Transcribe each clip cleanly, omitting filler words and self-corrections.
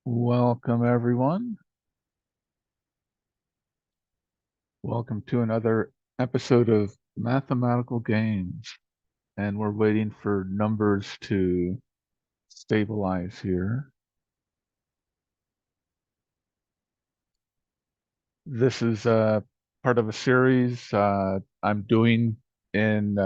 Welcome, everyone. Welcome to another episode of Mathematical Games. And we're waiting for numbers to stabilize here. This is part of a series I'm doing in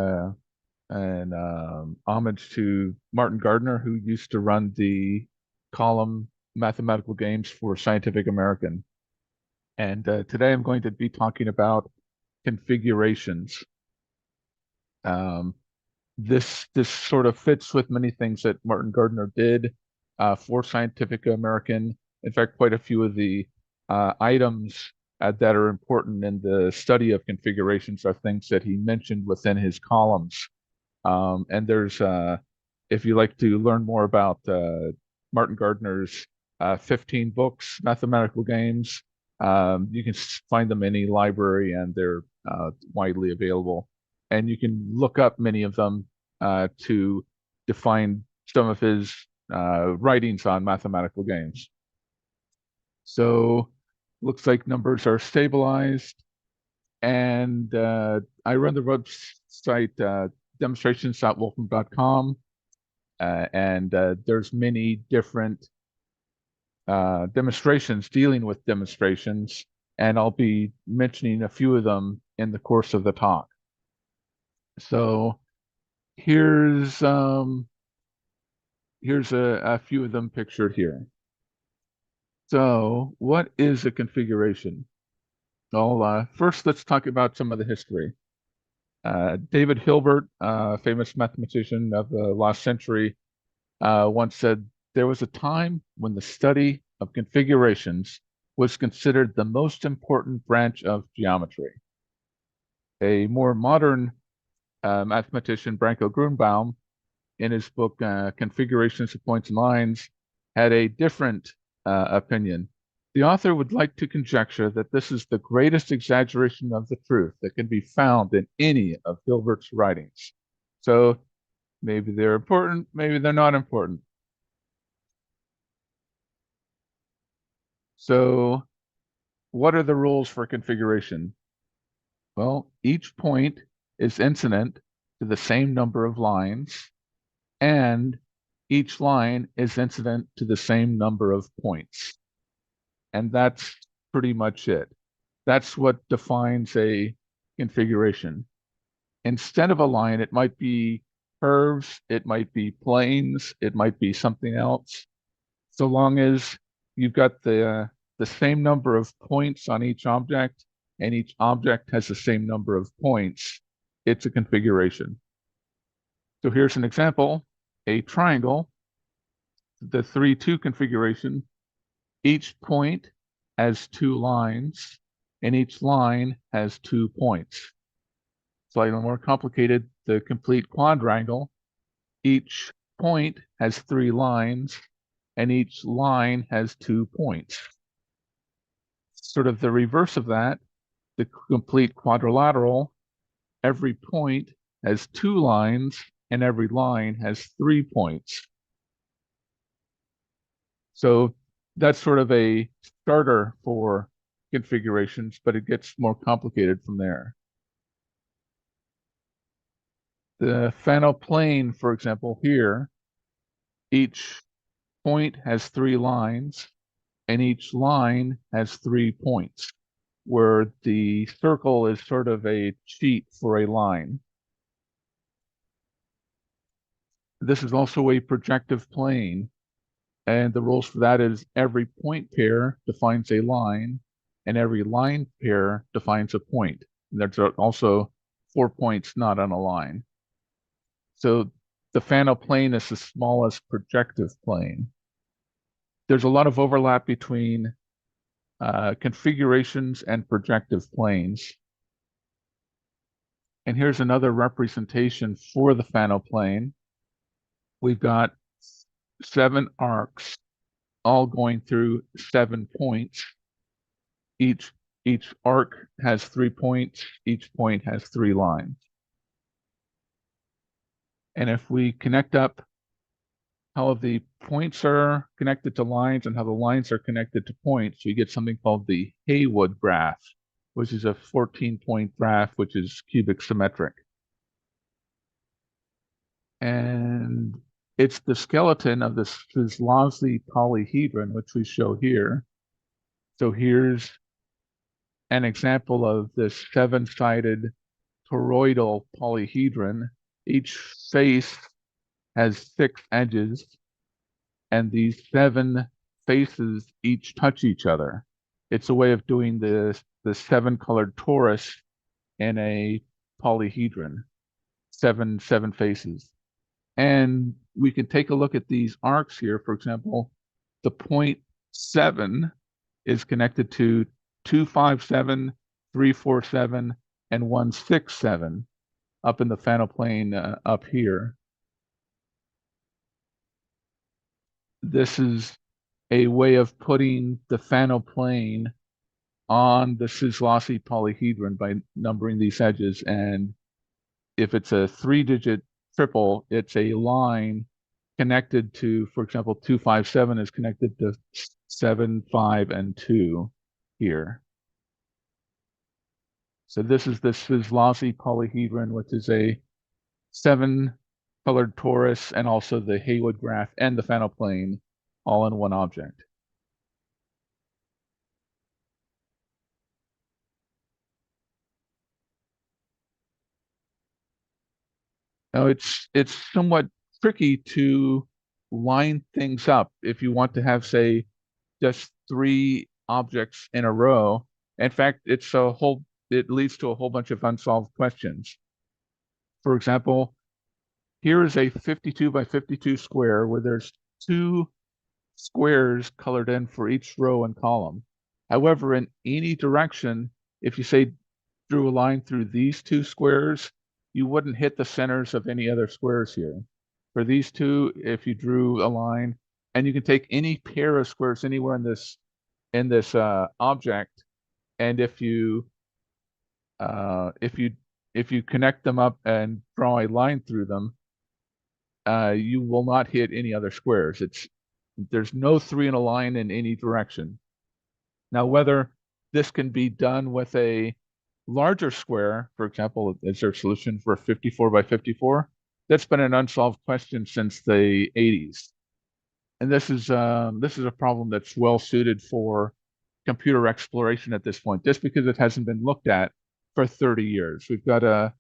homage to Martin Gardner, who used to run the column Mathematical Games for Scientific American. And today I'm going to be talking about configurations. Um, this sort of fits with many things that Martin Gardner did for Scientific American. In fact, quite a few of the items that are important in the study of configurations are things that he mentioned within his columns. And there's, if you like to learn more about Martin Gardner's 15 books, Mathematical Games, you can find them in any library and they're widely available. And you can look up many of them to define some of his writings on mathematical games. So looks like numbers are stabilized. And I run the website demonstrations.wolfram.com. And there's many different demonstrations dealing with demonstrations, and I'll be mentioning a few of them in the course of the talk. So here's a few of them pictured here. So what is a configuration? Well, first let's talk about some of the history. David Hilbert, famous mathematician of the last century, once said, there was a time when the study of configurations was considered the most important branch of geometry. A more modern mathematician, Branko Grunbaum, in his book Configurations of Points and Lines, had a different opinion. The author would like to conjecture that this is the greatest exaggeration of the truth that can be found in any of Hilbert's writings. So maybe they're important, maybe they're not important. So what are the rules for configuration? Well, each point is incident to the same number of lines, and each line is incident to the same number of points. And that's pretty much it. That's what defines a configuration. Instead of a line, it might be curves, it might be planes, it might be something else. So long as you've got the same number of points on each object, and each object has the same number of points, it's a configuration. So here's an example, a triangle, the 3-2 configuration. Each point has two lines, and each line has 2 points. Slightly more complicated, the complete quadrangle. Each point has 3 lines, and each line has 2 points. Sort of the reverse of that, the complete quadrilateral, every point has 2 lines, and every line has 3 points. So that's sort of a starter for configurations, but it gets more complicated from there. The Fano plane, for example, here, each point has 3 lines, and each line has 3 points, where the circle is sort of a cheat for a line. This is also a projective plane, and the rules for that is every point pair defines a line, and every line pair defines a point. And there's also 4 points not on a line. So the Fano plane is the smallest projective plane. There's a lot of overlap between configurations and projective planes. And here's another representation for the Fano plane. We've got 7 arcs all going through 7 points. Each arc has 3 points, each point has 3 lines. And if we connect up how the points are connected to lines and how the lines are connected to points, you get something called the Haywood graph, which is a 14-point graph, which is cubic symmetric. And it's the skeleton of this Szyslavsky polyhedron, which we show here. So here's an example of this 7-sided toroidal polyhedron. Each face has 6 edges, and these 7 faces each touch each other. It's a way of doing the 7-colored torus in a polyhedron, seven faces. And we can take a look at these arcs here. For example, the point 7 is connected to 257, 347, and 167 up in the Fano plane up here. This is a way of putting the Fano plane on the Szyslavsky polyhedron by numbering these edges. And if it's a 3-digit triple, it's a line connected to, for example, 257 is connected to 7, 5, and 2 here. So this is the Szyslavsky polyhedron, which is a 7-colored torus, and also the Haywood graph and the Fano plane all in one object. Now it's somewhat tricky to line things up if you want to have, say, just 3 objects in a row. In fact, it leads to a whole bunch of unsolved questions. For example, here is a 52 by 52 square where there's 2 squares colored in for each row and column. However, in any direction, if you say drew a line through these 2 squares, you wouldn't hit the centers of any other squares here. For these 2, if you drew a line, and you can take any pair of squares anywhere in this object, and if you connect them up and draw a line through them, you will not hit any other squares. There's no 3 in a line in any direction. Now, whether this can be done with a larger square, for example, is there a solution for 54 by 54? That's been an unsolved question since the 80s. And this is a problem that's well suited for computer exploration at this point, just because it hasn't been looked at for 30 years. We've got a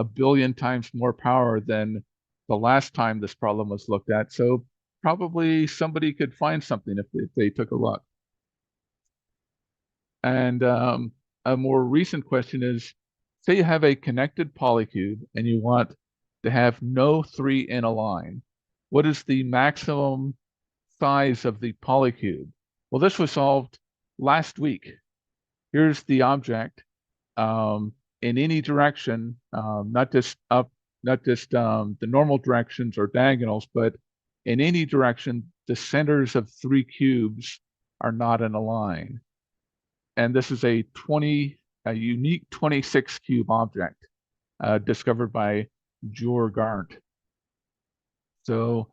billion times more power than the last time this problem was looked at. So probably somebody could find something if they took a look. And a more recent question is, say you have a connected polycube and you want to have no 3 in a line. What is the maximum size of the polycube? Well, this was solved last week. Here's the object in any direction, not just up, not just the normal directions or diagonals, but in any direction, the centers of 3 cubes are not in a line. And this is a unique 26 cube object discovered by Jor Garnt. So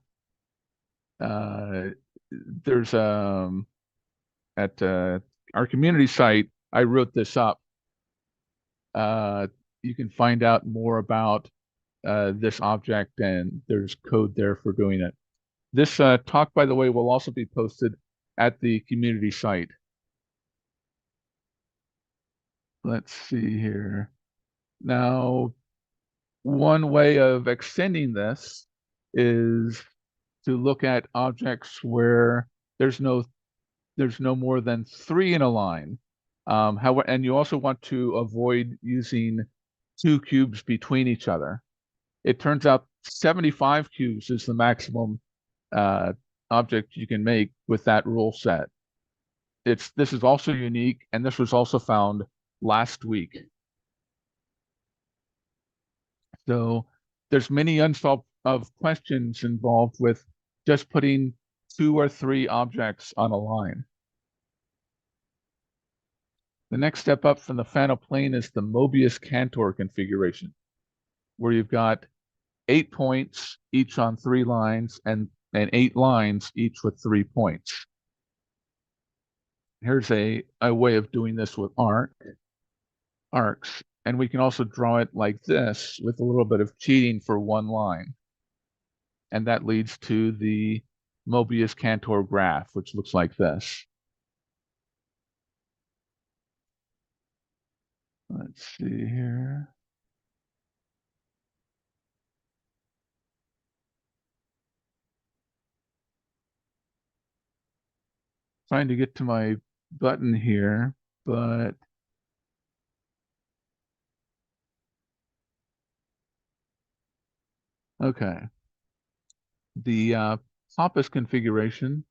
there's at our community site, I wrote this up. You can find out more about this object, and there's code there for doing it. This talk, by the way, will also be posted at the community site. Let's see here. Now, one way of extending this is to look at objects where there's no more than 3 in a line. And you also want to avoid using 2 cubes between each other. It turns out 75 cubes is the maximum object you can make with that rule set. This is also unique, and this was also found last week. So there's many unsolved questions involved with just putting 2 or 3 objects on a line. The next step up from the Fano plane is the Mobius-Cantor configuration, where you've got 8 points, each on 3 lines, and and 8 lines, each with 3 points. Here's a way of doing this with arcs, and we can also draw it like this with a little bit of cheating for one line. And that leads to the Mobius-Cantor graph, which looks like this. Let's see here. Trying to get to my button here, but okay. The Hoppus configuration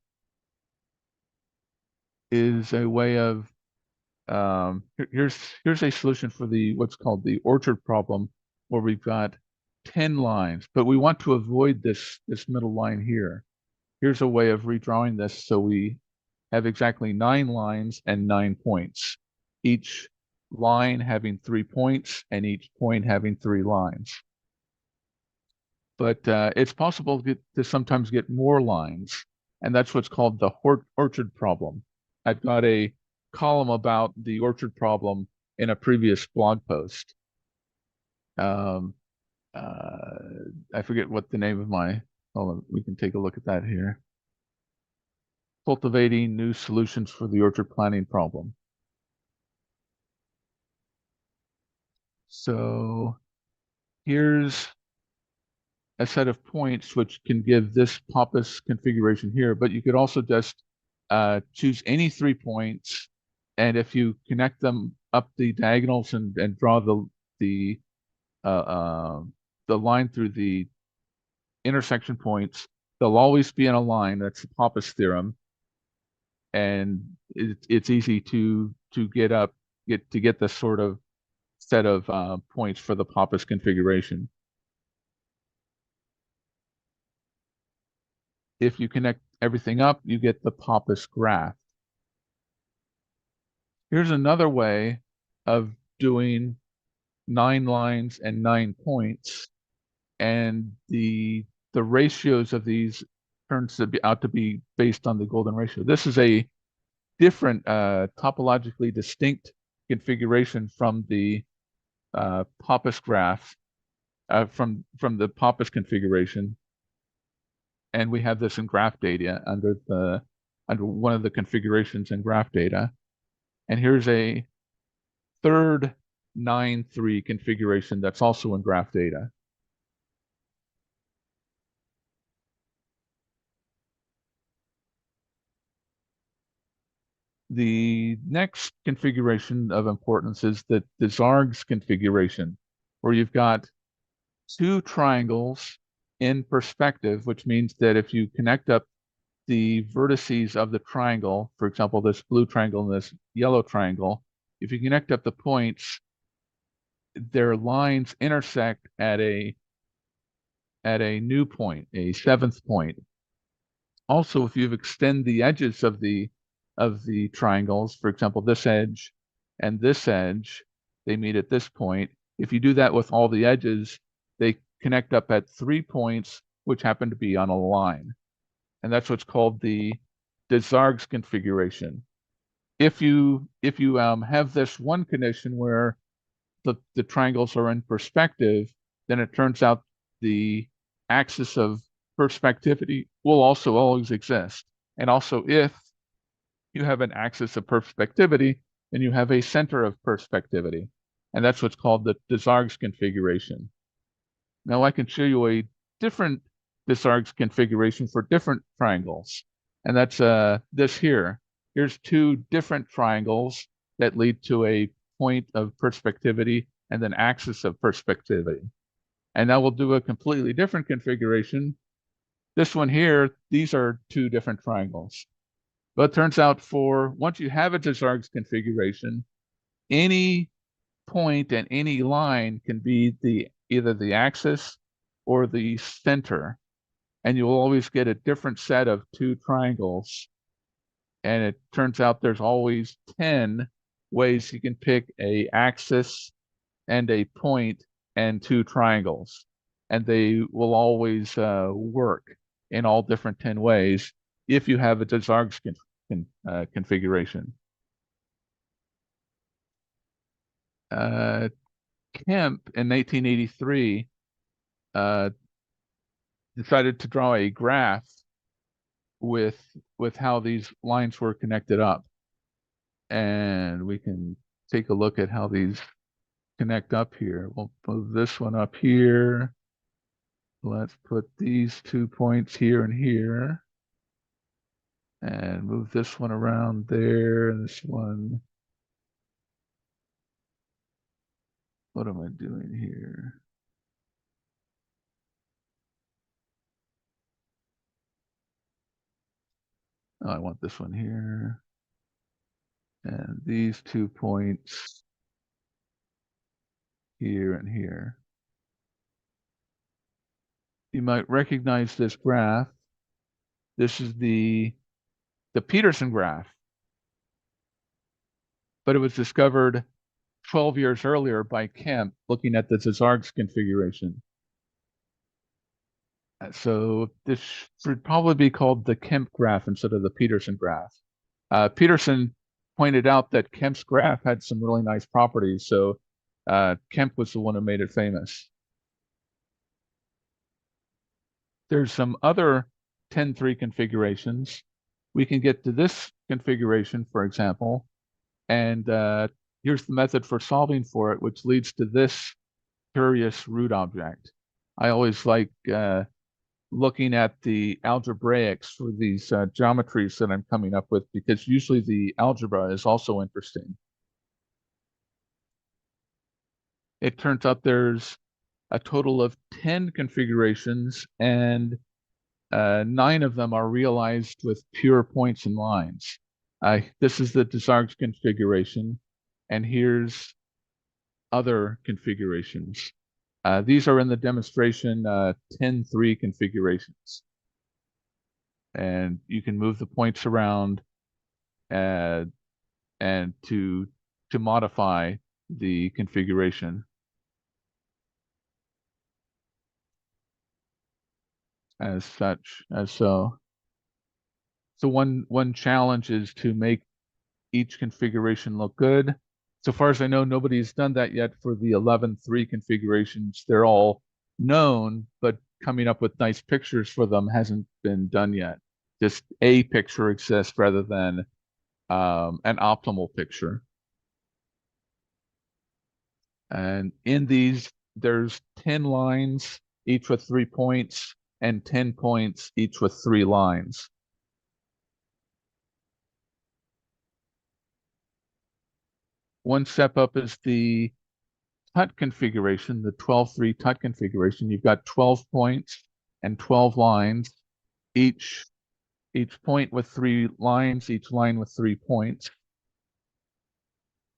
is a way of here's a solution for the what's called the orchard problem, where we've got 10 lines, but we want to avoid this middle line here. Here's a way of redrawing this so we have exactly 9 lines and 9 points, each line having 3 points and each point having 3 lines. But it's possible to sometimes get more lines, and that's what's called the orchard problem. I've got a column about the orchard problem in a previous blog post. Um, I forget what the name of my, hold on, we can take a look at that here. Cultivating New Solutions for the Orchard Planning Problem. So here's a set of points which can give this Hoppus configuration here, but you could also just choose any 3 points, and if you connect them up the diagonals and draw the line through the intersection points, they'll always be in a line. That's the Hoppus theorem, and it's easy to get this sort of set of points for the Hoppus configuration. If you connect everything up, you get the Hoppus graph. Here's another way of doing 9 lines and 9 points, and the ratios of these turns out to be based on the golden ratio. This is a different topologically distinct configuration from the Hoppus graph, from the Hoppus configuration, and we have this in graph data under one of the configurations in graph data. And here's a third 9-3 configuration that's also in graph data. The next configuration of importance is the Zargs configuration, where you've got 2 triangles in perspective, which means that if you connect up the vertices of the triangle, for example, this blue triangle and this yellow triangle, if you connect up the points, their lines intersect at a new point, a 7th point. Also, if you extend the edges of the triangles, for example, this edge and this edge, they meet at this point. If you do that with all the edges, they connect up at 3 points, which happen to be on a line. And that's what's called the Zargs configuration. If you have this one condition where the triangles are in perspective, then it turns out the axis of perspectivity will also always exist. And also, if you have an axis of perspectivity, then you have a center of perspectivity. And that's what's called the Zargs configuration. Now I can show you a different Zargs configuration for different triangles. And that's this here. Here's 2 different triangles that lead to a point of perspectivity and an axis of perspectivity. And now we'll do a completely different configuration. This one here, these are 2 different triangles. But it turns out once you have a Zargs configuration, any point and any line can be either the axis or the center, and you'll always get a different set of 2 triangles. And it turns out there's always 10 ways you can pick a axis and a point and 2 triangles, and they will always work. in all different 10 ways if you have a Desargues configuration. Kemp in 1983 decided to draw a graph with how these lines were connected up. And we can take a look at how these connect up here. We'll move this one up here. Let's put these 2 points here and here. And move this one around there, and this one. What am I doing here? Oh, I want this one here. And these 2 points here and here. You might recognize this graph. This is the Peterson graph, but it was discovered 12 years earlier by Kemp looking at the Desargues configuration. So this should probably be called the Kemp graph instead of the Peterson graph. Peterson pointed out that Kemp's graph had some really nice properties, so Kemp was the one who made it famous. There's some other 10-3 configurations. We can get to this configuration, for example, and here's the method for solving for it, which leads to this curious root object. I always like looking at the algebraics for these geometries that I'm coming up with, because usually the algebra is also interesting. It turns out there's a total of 10 configurations, and 9 of them are realized with pure points and lines. This is the Desargues configuration, and here's other configurations. These are in the demonstration 10-3 configurations. And you can move the points around and to modify the configuration. As such, as so. So one challenge is to make each configuration look good. So far as I know, nobody's done that yet for the 11-3 configurations. They're all known, but coming up with nice pictures for them hasn't been done yet. Just a picture exists rather than an optimal picture. And in these, there's 10 lines, each with 3 points, and 10 points, each with 3 lines. One step up is the tut configuration, the 12-3 tut configuration. You've got 12 points and 12 lines, each point with 3 lines, each line with 3 points.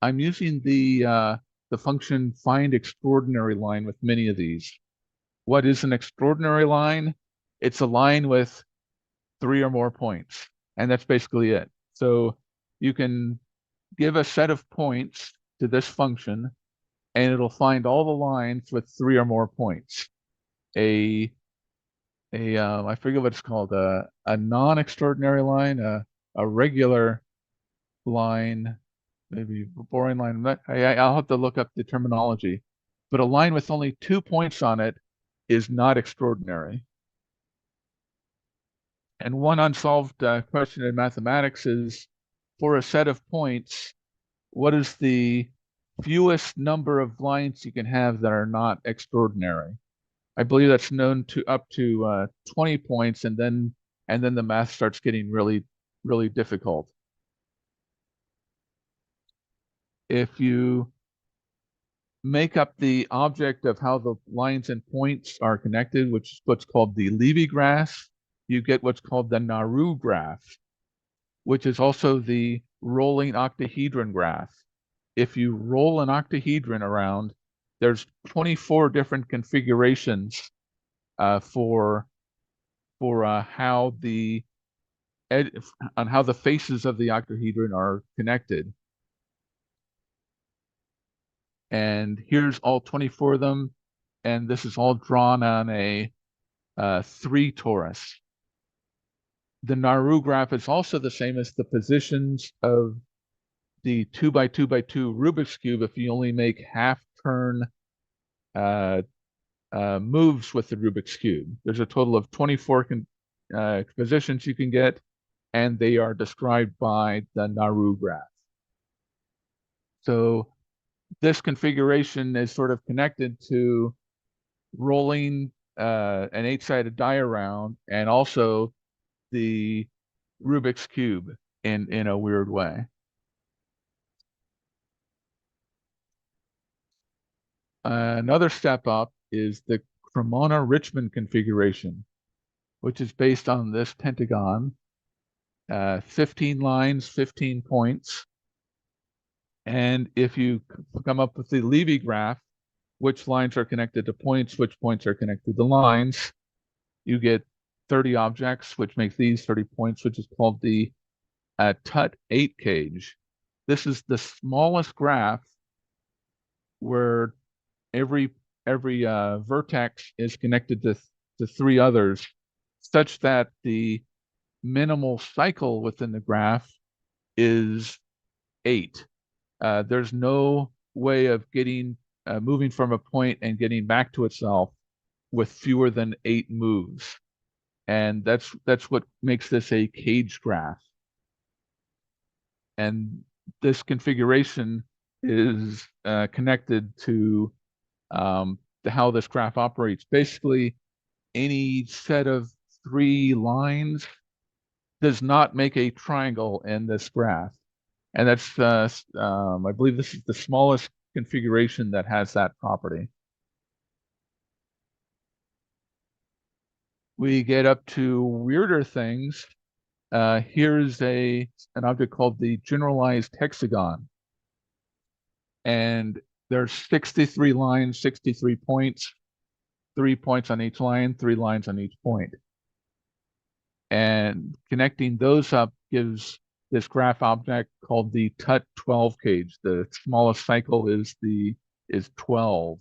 I'm using the function find extraordinary line with many of these. What is an extraordinary line? It's a line with 3 or more points, and that's basically it. So you can give a set of points to this function, and it'll find all the lines with 3 or more points. I forget what it's called, a non-extraordinary line, a regular line, maybe a boring line. I'll have to look up the terminology. But a line with only 2 points on it is not extraordinary. And one unsolved question in mathematics is, for a set of points, what is the fewest number of lines you can have that are not extraordinary? I believe that's known to up to 20 points, and then the math starts getting really, really difficult. If you make up the object of how the lines and points are connected, which is what's called the Levy graph, you get what's called the Naru graph, which is also the rolling octahedron graph. If you roll an octahedron around, there's 24 different configurations for how the faces of the octahedron are connected. And here's all 24 of them, and this is all drawn on a 3 torus. the Nauru graph is also the same as the positions of the 2 by 2 by 2 Rubik's Cube if you only make half turn moves with the Rubik's Cube. There's a total of 24 positions you can get, and they are described by the Nauru graph. So this configuration is sort of connected to rolling an 8-sided die around and also the Rubik's Cube in a weird way. Another step up is the Cremona-Richmond configuration, which is based on this pentagon, 15 lines, 15 points. And if you come up with the Levy graph, which lines are connected to points, which points are connected to lines, you get 30 objects, which makes these 30 points, which is called the Tut 8 cage. This is the smallest graph where every vertex is connected to 3 others, such that the minimal cycle within the graph is 8. There's no way of getting moving from a point and getting back to itself with fewer than 8 moves, and that's what makes this a cage graph. And this configuration is connected to how this graph operates. Basically, any set of 3 lines does not make a triangle in this graph. And that's, I believe this is the smallest configuration that has that property. We get up to weirder things. Here's an object called the generalized hexagon. And there's 63 lines, 63 points, 3 points on each line, 3 lines on each point. And connecting those up gives this graph object called the Tut 12 cage. The smallest cycle is 12.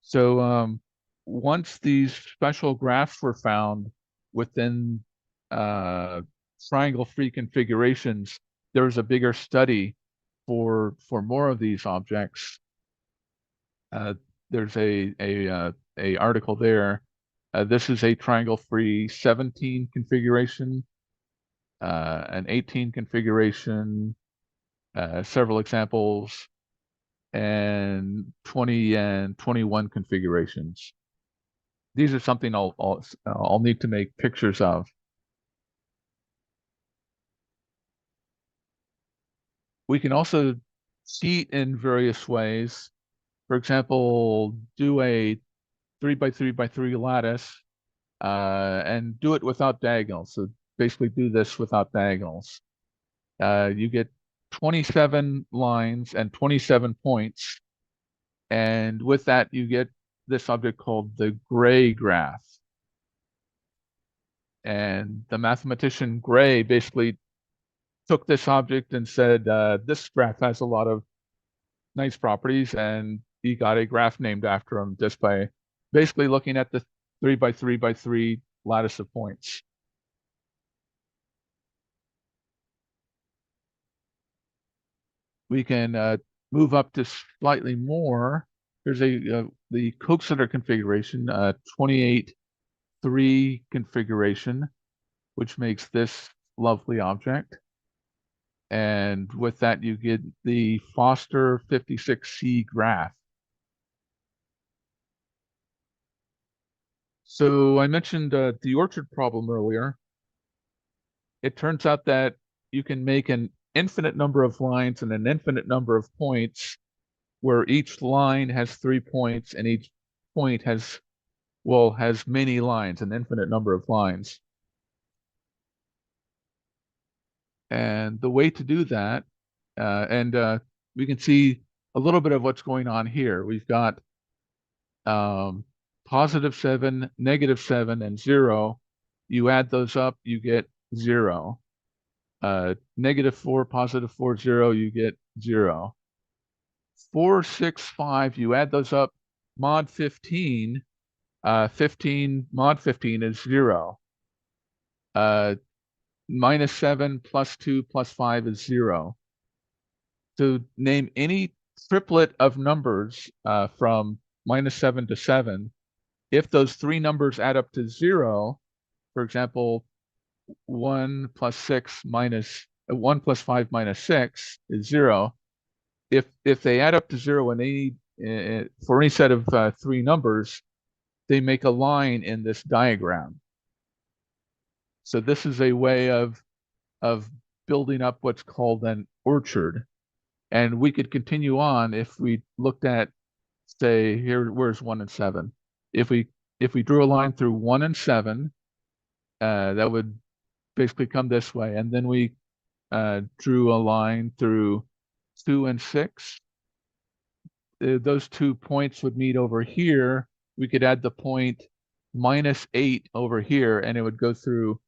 So once these special graphs were found within triangle-free configurations, there was a bigger study for more of these objects. There's a article there. This is a triangle-free 17 configuration, an 18 configuration, several examples, and 20 and 21 configurations. These are something I'll need to make pictures of. We can also cheat in various ways. For example, do a 3 by 3 by 3 lattice and do it without diagonals. So basically do this without diagonals. You get 27 lines and 27 points. And with that, you get this object called the Gray graph. And the mathematician Gray basically took this object and said, this graph has a lot of nice properties, and he got a graph named after him just by basically looking at the 3 by 3 by 3 lattice of points. We can move up to slightly more. There's the Kochsider configuration, 28-3 configuration, which makes this lovely object. And with that, you get the Foster 56C graph. So I mentioned the orchard problem earlier. It turns out that you can make an infinite number of lines and an infinite number of points, where each line has 3 points and each point has many lines, an infinite number of lines. And the way to do that, we can see a little bit of what's going on here. We've got +7, -7, and 0. You add those up, you get 0. -4, +4, 0, you get 0. 4, 6, 5, you add those up, mod 15, 15 mod 15 is 0. Minus 7 plus 2 plus 5 is 0. To name any triplet of numbers from minus 7 to 7, if those three numbers add up to 0, for example, 1 plus 6 minus 1 plus 5 minus 6 is 0. If they add up to 0 and they need for any set of three numbers, they make a line in this diagram. So this is a way of building up what's called an orchard. And we could continue on if we looked at, say, here, where's 1 and 7? If we drew a line through 1 and 7, that would basically come this way. And then we drew a line through 2 and 6. Those 2 points would meet over here. We could add the point minus 8 over here, and it would go through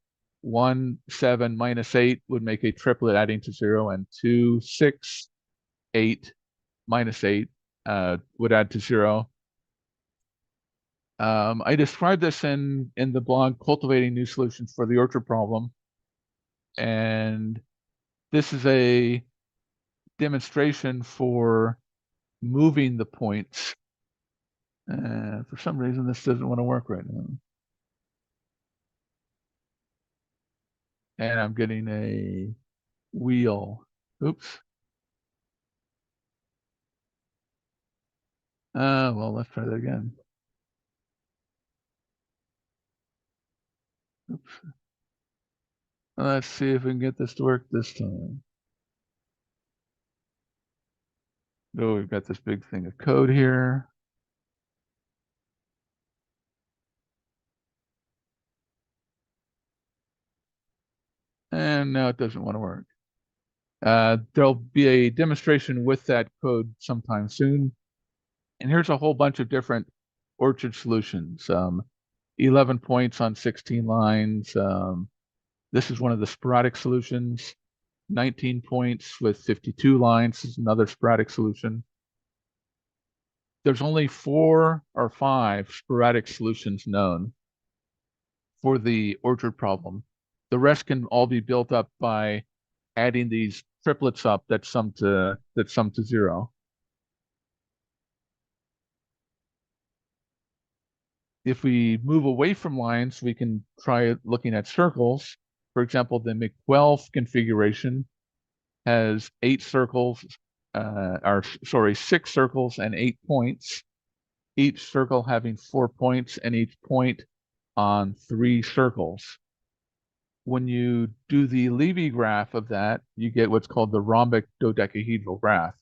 1, 7, minus 8 would make a triplet adding to 0, and 2, 6, 8, minus 8 would add to 0. I described this in the blog, Cultivating New Solutions for the Orchard Problem. And this is a demonstration for moving the points. For some reason, this doesn't want to work right now. And I'm getting a wheel. Oops. Well, let's try that again. Oops. Let's see if we can get this to work this time. Oh, we've got this big thing of code here. And now it doesn't want to work. There'll be a demonstration with that code sometime soon. And here's a whole bunch of different orchard solutions. 11 points on 16 lines. This is one of the sporadic solutions. 19 points with 52 lines is another sporadic solution. There's only 4 or 5 sporadic solutions known for the orchard problem. The rest can all be built up by adding these triplets up that sum to 0. If we move away from lines, we can try looking at circles. For example, the McWelf configuration has 6 circles and 8 points, each circle having 4 points and each point on 3 circles. When you do the Levy graph of that, you get what's called the rhombic dodecahedral graph.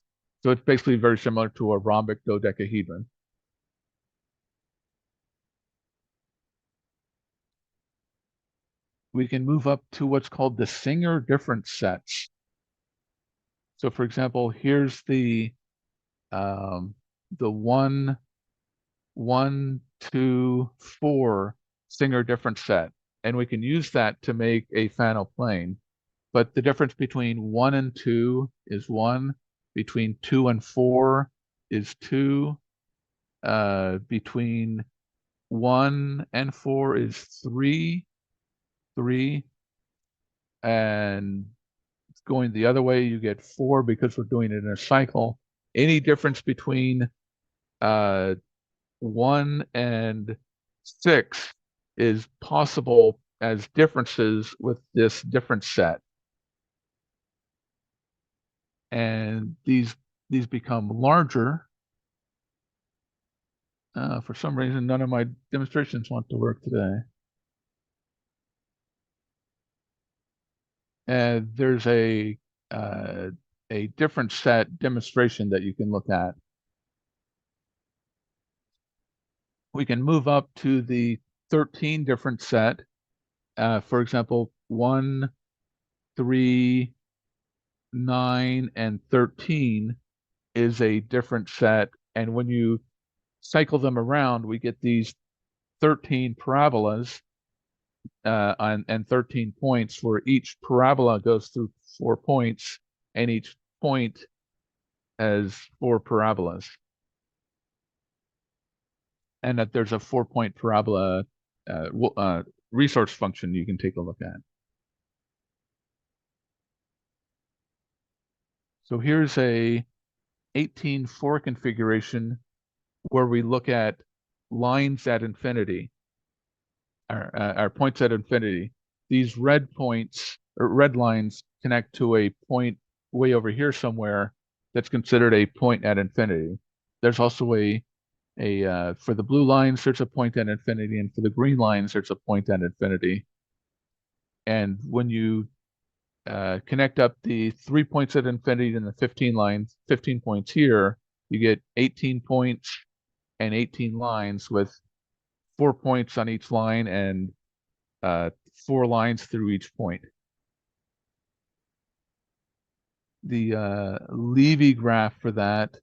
So it's basically very similar to a rhombic dodecahedron. We can move up to what's called the Singer difference sets. So for example, here's the 1, 1, 2, 4 Singer difference set. And we can use that to make a Fano plane. But the difference between 1 and 2 is 1. Between 2 and 4 is 2. Between 1 and 4 is 3. And going the other way, you get 4 because we're doing it in a cycle. Any difference between 1 and 6 is possible as differences with this difference set. And these become larger. For some reason, none of my demonstrations want to work today. And there's a different set demonstration that you can look at. We can move up to the 13 different set. For example, 1, 3, 9, and 13 is a different set. And when you cycle them around, we get these 13 parabolas and 13 points, where each parabola goes through 4 points, and each point has 4 parabolas. and that there's a 4-point parabola resource function you can take a look at. So here's a 18-4 configuration where we look at lines at infinity, our points at infinity. These red points or red lines connect to a point way over here somewhere that's considered a point at infinity. There's also for the blue lines, there's a point at infinity, and for the green lines, there's a point at infinity. And when you connect up the 3 points at infinity and the 15 points here, you get 18 points and 18 lines with 4 points on each line and 4 lines through each point. The Levy graph for that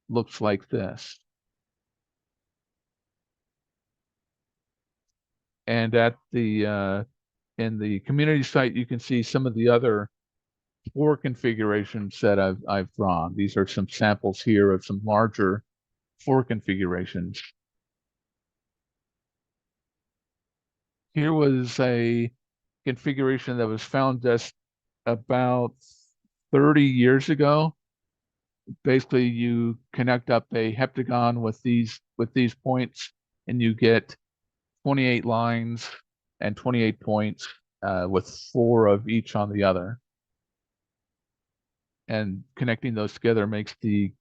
looks like this. And at the in the community site, you can see some of the other 4 configurations that I've drawn. These are some samples here of some larger 4 configurations. Here was a configuration that was found just about 30 years ago. Basically, you connect up a heptagon with these points, and you get 28 lines and 28 points with 4 of each on the other. And connecting those together makes the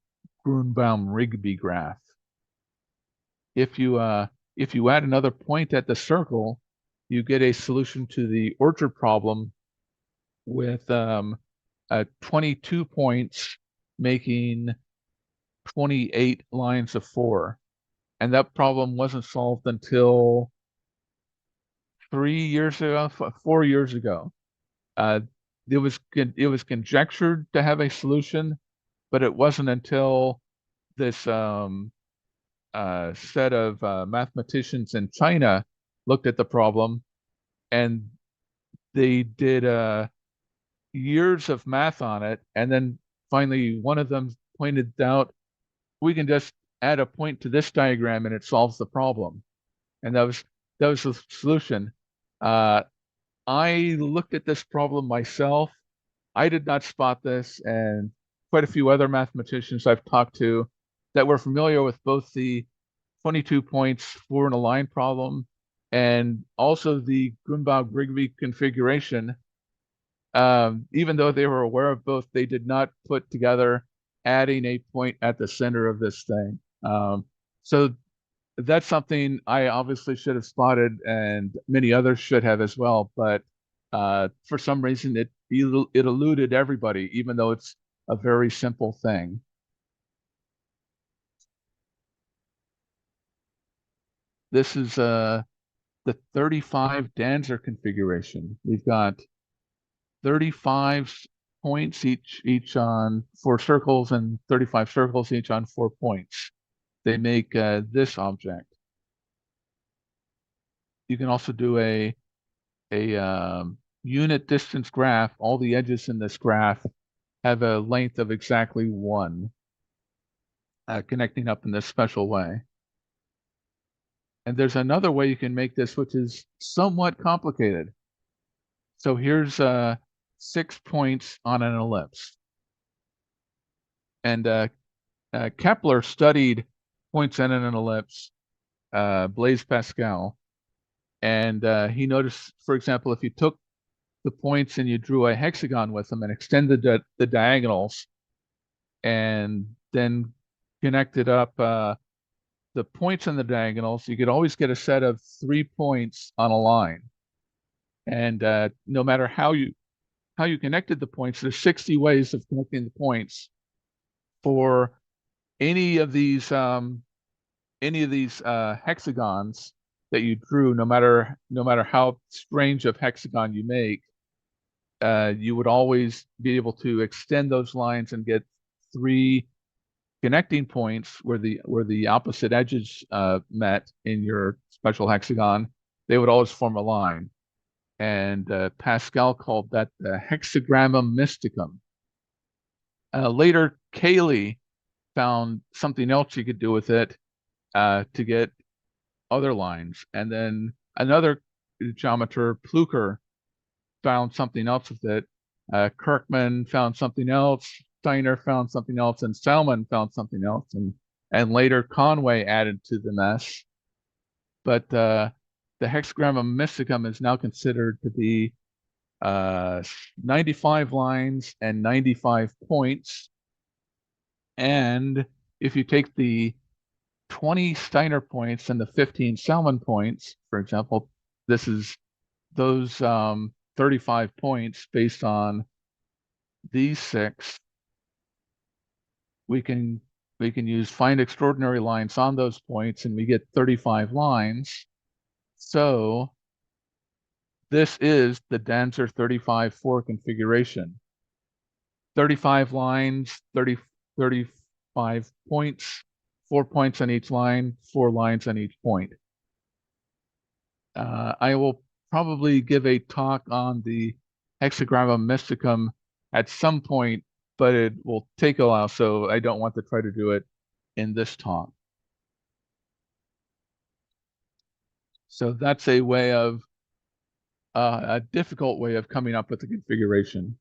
Grunbaum-Rigby graph. If you add another point at the circle, you get a solution to the orchard problem with 22 points making 28 lines of 4. And that problem wasn't solved until 3 years ago, 4 years ago. It was conjectured to have a solution, but it wasn't until this set of mathematicians in China looked at the problem, and they did years of math on it, and then finally one of them pointed out, we can just add a point to this diagram and it solves the problem. And that was the solution. I looked at this problem myself. I did not spot this, and quite a few other mathematicians I've talked to that were familiar with both the 22 points 4 in a line problem and also the Grunbaum-Rigby configuration. Even though they were aware of both, they did not put together adding a point at the center of this thing. So that's something I obviously should have spotted, and many others should have as well. But for some reason, it eluded everybody, even though it's a very simple thing. This is the 35 Danzer configuration. We've got 35 points each on 4 circles and 35 circles each on 4 points. They make this object. You can also do a unit distance graph. All the edges in this graph have a length of exactly 1, connecting up in this special way. And there's another way you can make this, which is somewhat complicated. So here's 6 points on an ellipse. And Kepler studied points in an ellipse, Blaise Pascal, and he noticed, for example, if you took the points and you drew a hexagon with them and extended the diagonals and then connected up the points in the diagonals, you could always get a set of 3 points on a line. And no matter how you connected the points, there's 60 ways of connecting the points for any of these hexagons that you drew. No matter how strange of hexagon you make, you would always be able to extend those lines and get 3 connecting points where the opposite edges met in your special hexagon. They would always form a line. And Pascal called that the hexagrammum mysticum. Later, Cayley found something else you could do with it to get other lines. And then another geometer, Plucher, found something else with it. Kirkman found something else. Steiner found something else, and Salmon found something else, and later Conway added to the mess. But the hexagram mysticum is now considered to be 95 lines and 95 points. And if you take the 20 Steiner points and the 15 Salmon points, for example, this is those 35 points based on these six. We can use find extraordinary lines on those points, and we get 35 lines. So this is the Danzer 35-4 configuration. 35 lines, 35 points, 4 points on each line, 4 lines on each point. I will probably give a talk on the hexagram mysticum at some point, but it will take a while, so I don't want to try to do it in this talk. So that's a way of a difficult way of coming up with the configuration.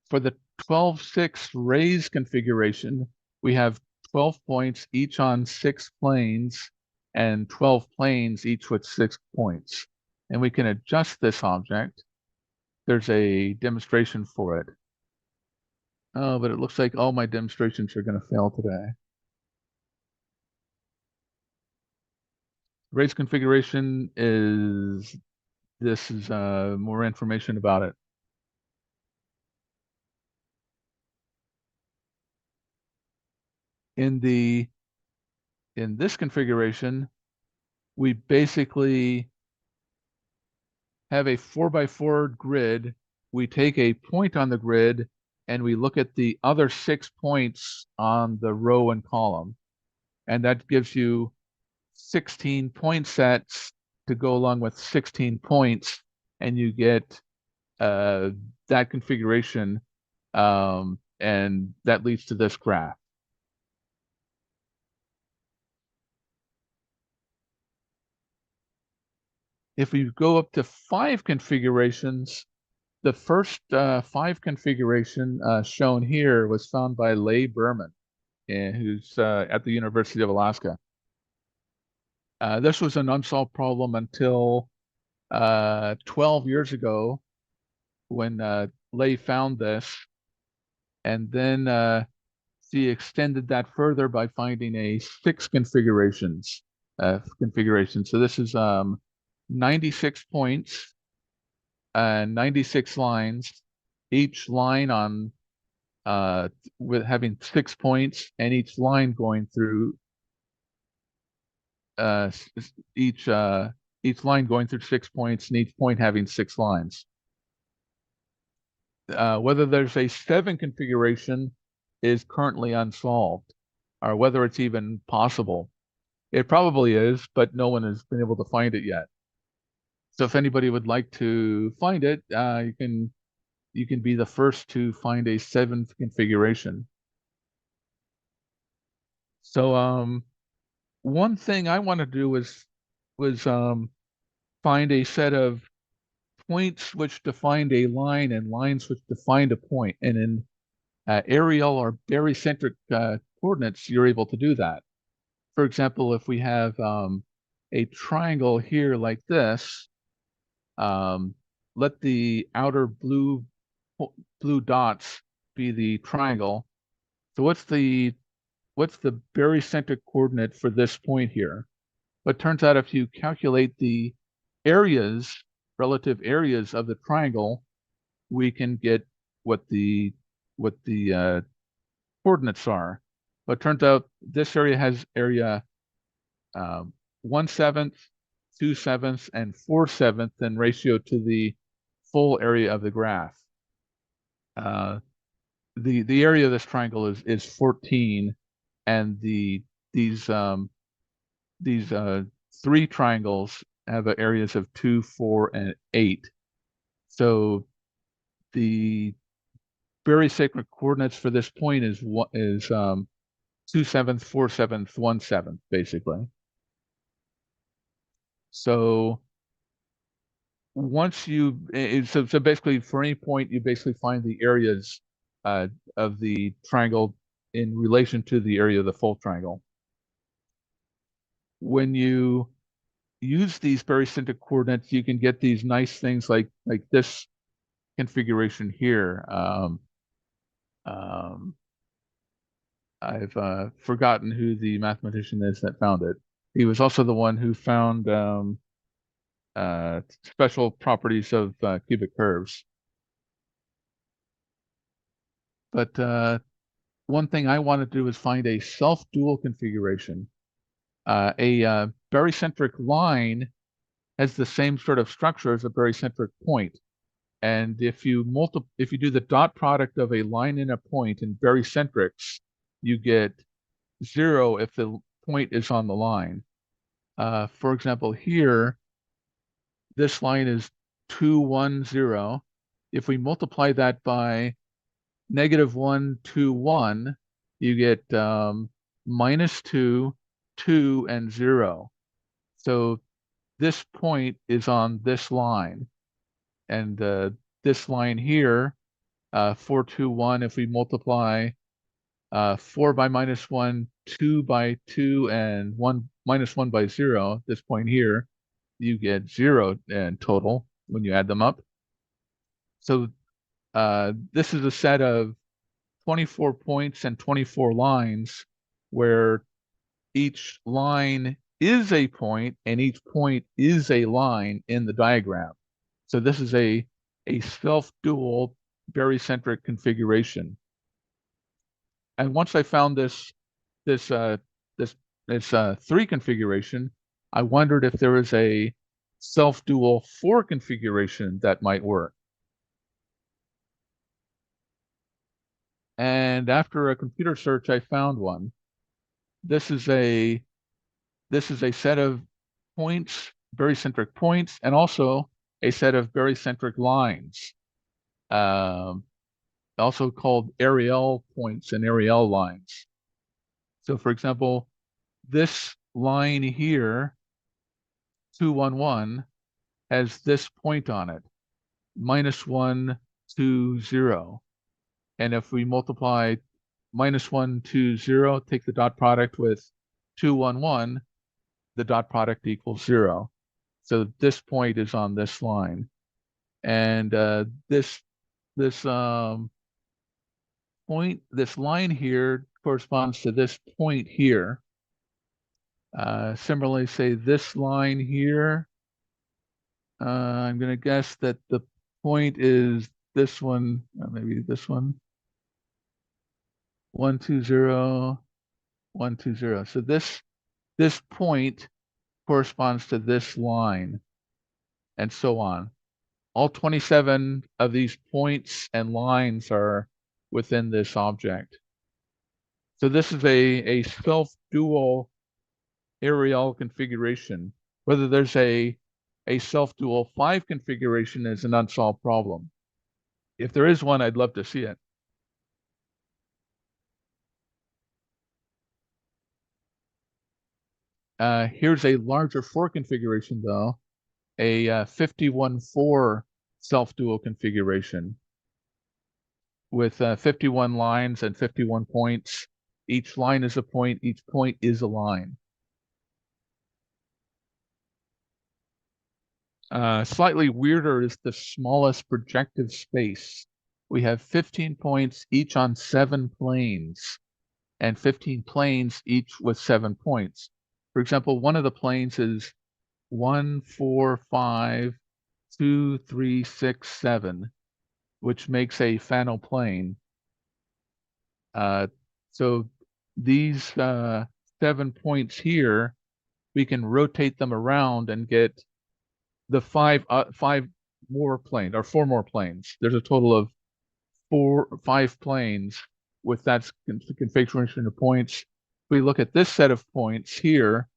For the 12-6 raise configuration, we have 12 points each on 6 planes and 12 planes each with 6 points. And we can adjust this object. There's a demonstration for it. Oh, but it looks like all my demonstrations are going to fail today. Raise configuration is, this is more information about it. In this configuration, we basically have a 4x4 grid. We take a point on the grid and we look at the other 6 points on the row and column. And that gives you 16 point sets to go along with 16 points, and you get that configuration, and that leads to this graph. If we go up to 5 configurations, the first 5 configuration shown here was found by Leigh Berman, who's at the University of Alaska. This was an unsolved problem until 12 years ago when Leigh found this, and then she extended that further by finding a 6 configurations. So this is 96 points and 96 lines, each line on with having 6 points, and each line going through each line going through 6 points, and each point having 6 lines. Whether there's a 7 configuration is currently unsolved, or whether it's even possible. It probably is, but no one has been able to find it yet. So if anybody would like to find it, you can be the first to find a 7th configuration. So one thing I want to do was find a set of points which defined a line and lines which defined a point. And in areal or barycentric coordinates, you're able to do that. For example, if we have a triangle here like this, let the outer blue dots be the triangle. So what's the barycentric coordinate for this point here? But it turns out if you calculate the areas, relative areas of the triangle, we can get what the coordinates are. But it turns out this area has area 1/7, 2/7, and 4/7 in ratio to the full area of the graph. The area of this triangle is 14, and these 3 triangles have areas of 2, 4, and 8. So the barycentric coordinates for this point is 2/7, 4/7, 1/7, basically. So once you, so basically for any point, you basically find the areas of the triangle in relation to the area of the full triangle. When you use these barycentric coordinates, you can get these nice things like this configuration here. I've forgotten who the mathematician is that found it. He was also the one who found special properties of cubic curves. But one thing I wanted to do is find a self-dual configuration. A barycentric line has the same sort of structure as a barycentric point. And if you do the dot product of a line and a point in barycentrics, you get 0 if the point is on the line. For example, here, this line is 2, 1, 0. If we multiply that by -1, 2, 1, you get -2, 2, and 0. So this point is on this line. And this line here, 4, 2, 1, if we multiply 4 by -1, 2 by 2, and -1 by 0, this point here, you get 0 in total when you add them up. So this is a set of 24 points and 24 lines where each line is a point and each point is a line in the diagram. So this is a self-dual barycentric configuration. And once I found this 3 configuration, I wondered if there was a self-dual 4 configuration that might work. And after a computer search, I found one. This is a set of points, barycentric points, and also a set of barycentric lines, also called Ariel points and Ariel lines. So for example, this line here, 2, 1, 1, has this point on it, -1, 2, 0. And if we multiply -1, 2, 0, take the dot product with 2, 1, 1, the dot product equals 0. So this point is on this line. And this point, this line here corresponds to this point here. Similarly, say this line here, I'm going to guess that the point is this one, maybe this one, 1, 2, 0, 1, 2, 0. So this point corresponds to this line, and so on. All 27 of these points and lines are within this object. So this is a self-dual Ariel configuration. Whether there's a self-dual 5 configuration is an unsolved problem. If there is one, I'd love to see it. Here's a larger 4 configuration, though, a 51-4 self-dual configuration with 51 lines and 51 points. Each line is a point, each point is a line. Slightly weirder is the smallest projective space. We have 15 points each on 7 planes, and 15 planes each with 7 points. For example, one of the planes is 1, 4, 5, 2, 3, 6, 7, which makes a Fano plane. So these 7 points here, we can rotate them around and get the 5 more planes, or 4 more planes. There's a total of 5 planes with that configuration of points. If we look at this set of points here,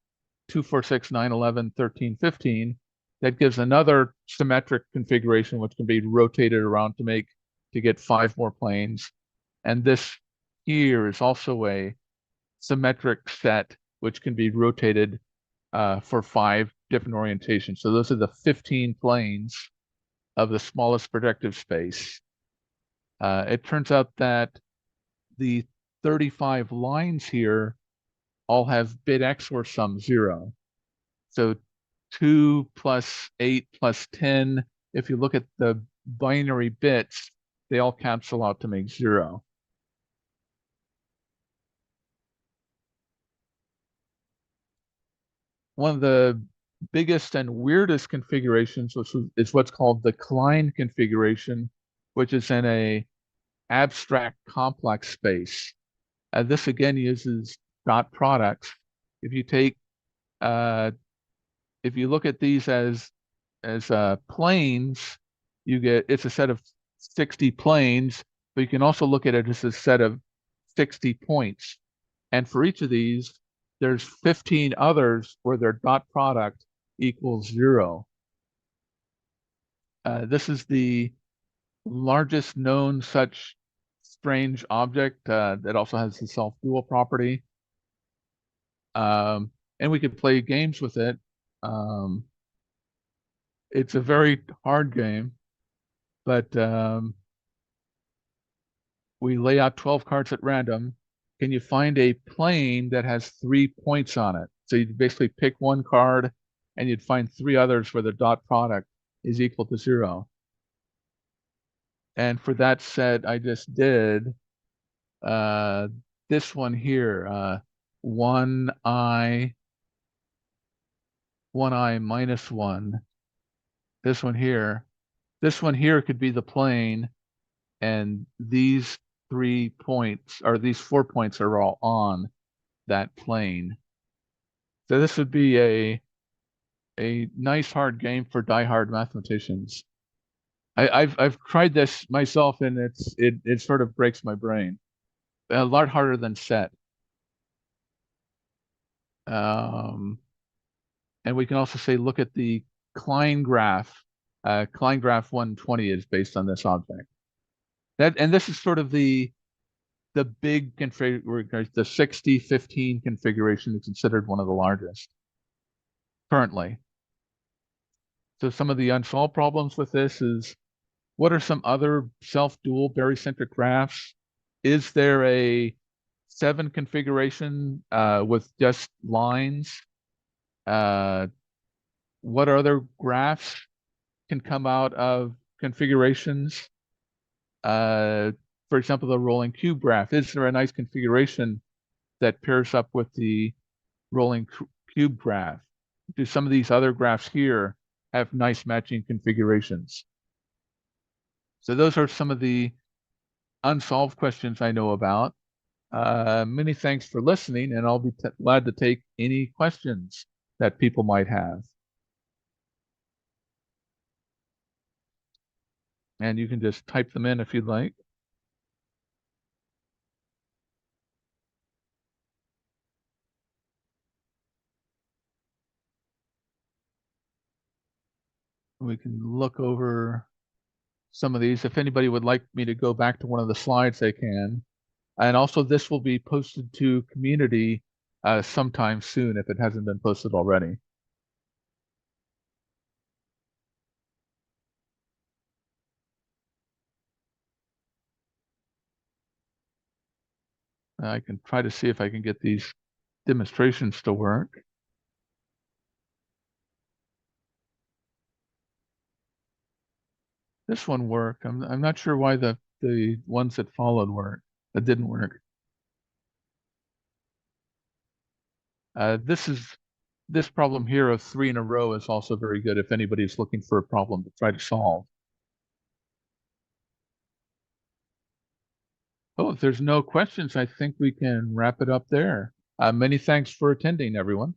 2, 4, 6, 9, 11, 13, 15, that gives another symmetric configuration which can be rotated around to get 5 more planes. And this here is also a symmetric set, which can be rotated for 5 different orientations. So those are the 15 planes of the smallest projective space. It turns out that the 35 lines here all have bit XOR sum 0. So 2 plus 8 plus 10, if you look at the binary bits, they all cancel out to make 0. One of the biggest and weirdest configurations is what's called the Klein configuration, which is in a abstract complex space. This again uses dot products. If you take, if you look at these as planes, it's a set of 60 planes, but you can also look at it as a set of 60 points. And for each of these, there's 15 others where their dot product equals 0. This is the largest known such strange object that also has the self-dual property. And we could play games with it. It's a very hard game, but we lay out 12 cards at random. Can you find a plane that has 3 points on it? So you'd basically pick one card and you'd find 3 others where the dot product is equal to 0. And for that set I just did, this one here, 1i minus 1. This one here could be the plane, and these 3 points, or these 4 points, are all on that plane. So this would be a nice hard game for diehard mathematicians. I've tried this myself, and it sort of breaks my brain. A lot harder than set. And we can also say, look at the Klein graph. Klein graph 120 is based on this object. And this is sort of the big configuration. The 60-15 configuration is considered one of the largest currently. So some of the unsolved problems with this is, what are some other self-dual barycentric graphs? Is there a 7 configuration with just lines? What other graphs can come out of configurations? For example, the rolling cube graph. Is there a nice configuration that pairs up with the rolling cube graph? Do some of these other graphs here have nice matching configurations? So those are some of the unsolved questions I know about. Many thanks for listening, and I'll be glad to take any questions that people might have. And you can just type them in if you'd like. We can look over some of these. If anybody would like me to go back to one of the slides, they can. And also, this will be posted to community sometime soon if it hasn't been posted already. I can try to see if I can get these demonstrations to work. This one worked. I'm not sure why the ones that followed that didn't work. This problem here of 3 in a row is also very good if anybody's looking for a problem to try to solve. Oh, if there's no questions, I think we can wrap it up there. Many thanks for attending, everyone.